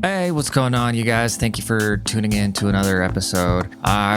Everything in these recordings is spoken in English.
Hey, what's going on, you guys? Thank you for tuning in to another episode.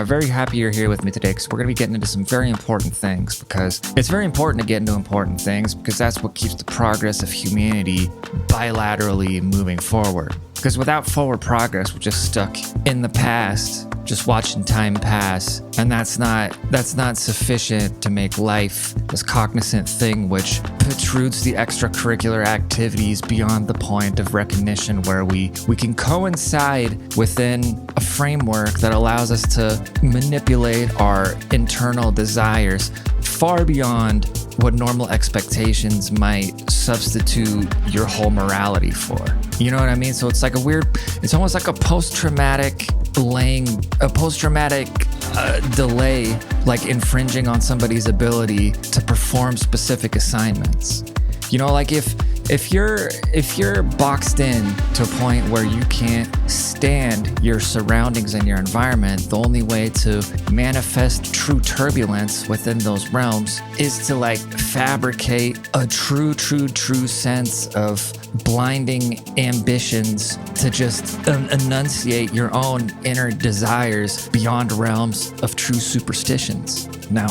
Very happy you're here with me today because we're going to be getting into some very important things, because it's very important to get into important things because that's what keeps the progress of humanity bilaterally moving forward. Because without forward progress, we're just stuck in the past, just watching time pass, and that's not sufficient to make life this cognizant thing which protrudes the extracurricular activities beyond the point of recognition, where we can coincide within a framework that allows us to manipulate our internal desires far beyond what normal expectations might substitute your whole morality for. You know what I mean? So it's like it's almost like a post-traumatic delay, like infringing on somebody's ability to perform specific assignments. You know, like if you're boxed in to a point where you can't stand your surroundings and your environment, the only way to manifest true turbulence within those realms is to like fabricate a true sense of blinding ambitions to just enunciate your own inner desires beyond realms of true superstitions. Now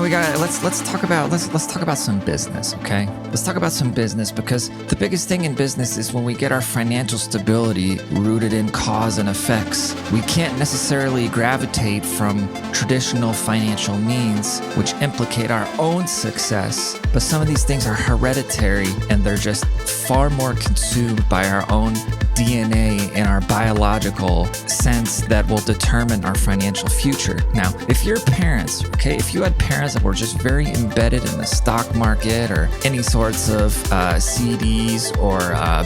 we got let's talk about some business, okay? Let's talk about some business, because the biggest thing in business is when we get our financial stability rooted in cause and effects. We can't necessarily gravitate from traditional financial means which implicate our own success, but some of these things are hereditary and they're just far more consumed by our own DNA and our biological sense that will determine our financial future. Now, if your parents, okay, if you had parents that were just very embedded in the stock market or any sorts of CDs or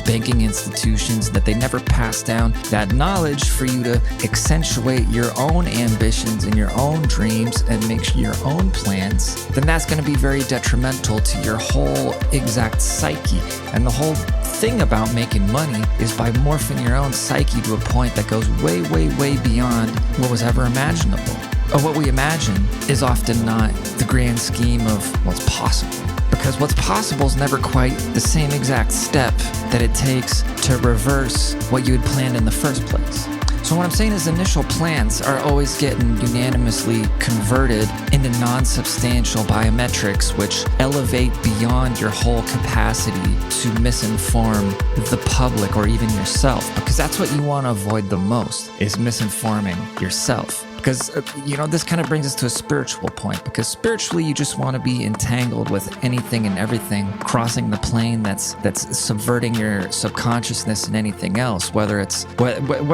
banking institutions, that they never passed down that knowledge for you to accentuate your own ambitions and your own dreams and make your own plans, then that's going to be very detrimental to your whole exact psyche. And the whole thing about making money is by morphing your own psyche to a point that goes way, way, way beyond what was ever imaginable. Or what we imagine is often not the grand scheme of what's possible. Because what's possible is never quite the same exact step that it takes to reverse what you had planned in the first place. So what I'm saying is initial plans are always getting unanimously converted into non-substantial biometrics which elevate beyond your whole capacity to misinform the public or even yourself, because that's what you want to avoid the most, is misinforming yourself. Because, this kind of brings us to a spiritual point, because spiritually you just want to be entangled with anything and everything, crossing the plane that's subverting your subconsciousness and anything else, whether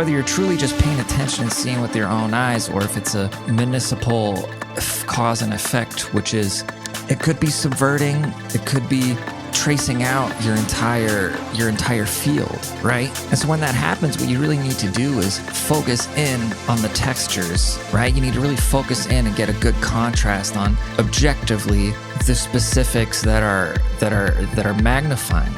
you're truly just paying attention and seeing with your own eyes, or if it's a municipal cause and effect, which is, it could be subverting, it could be tracing out your entire field, right? And so when that happens, what you really need to do is focus in on the textures, right? You need to really focus in and get a good contrast on objectively the specifics that are magnifying.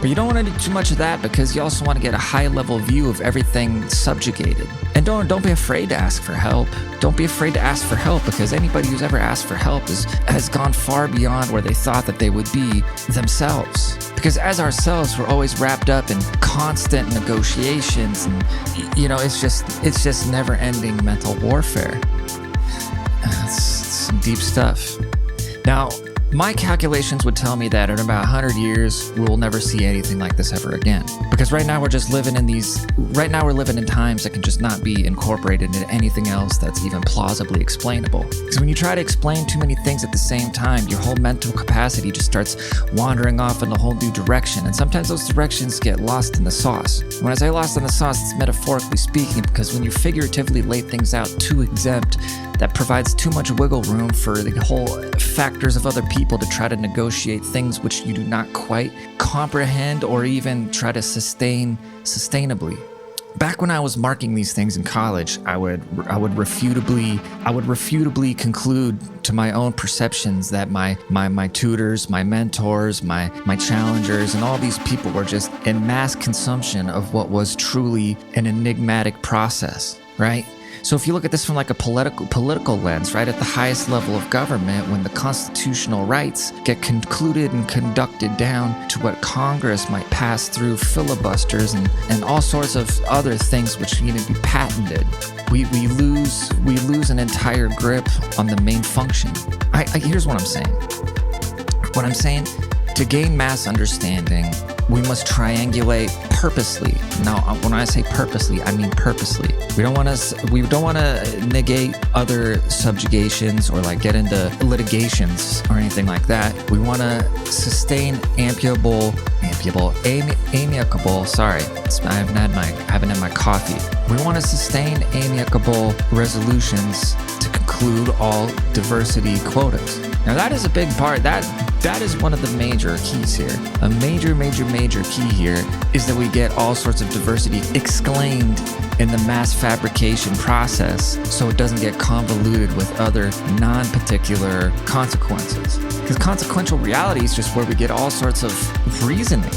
But you don't want to do too much of that, because you also want to get a high level view of everything subjugated. And don't be afraid to ask for help. Don't be afraid to ask for help, because anybody who's ever asked for help has gone far beyond where they thought that they would be themselves. Because as ourselves, we're always wrapped up in constant negotiations, and it's just never-ending mental warfare. It's some deep stuff. Now, my calculations would tell me that in about 100 years, we'll never see anything like this ever again. Because right now we're living in times that can just not be incorporated into anything else that's even plausibly explainable. Because when you try to explain too many things at the same time, your whole mental capacity just starts wandering off in a whole new direction. And sometimes those directions get lost in the sauce. When I say lost in the sauce, it's metaphorically speaking, because when you figuratively lay things out too exempt, that provides too much wiggle room for the whole factors of other people to try to negotiate things which you do not quite comprehend or even try to sustain sustainably. Back when I was marking these things in college, I would refutably conclude to my own perceptions that my tutors, my mentors, my challengers, and all these people were just in mass consumption of what was truly an enigmatic process, right? So if you look at this from like a political lens, right, at the highest level of government, when the constitutional rights get concluded and conducted down to what Congress might pass through filibusters and all sorts of other things which need to be patented, we lose an entire grip on the main function. Here's what I'm saying. What I'm saying, to gain mass understanding, we must triangulate purposely. Now, when I say purposely, I mean purposely. We don't want to negate other subjugations or like get into litigations or anything like that. We want to sustain amicable. Sorry, I haven't had my coffee. We want to sustain amicable resolutions to conclude all diversity quotas. Now that is a big part. That is one of the major keys here. A major key here is that we get all sorts of diversity exclaimed in the mass fabrication process so it doesn't get convoluted with other non-particular consequences. Because consequential reality is just where we get all sorts of reasoning.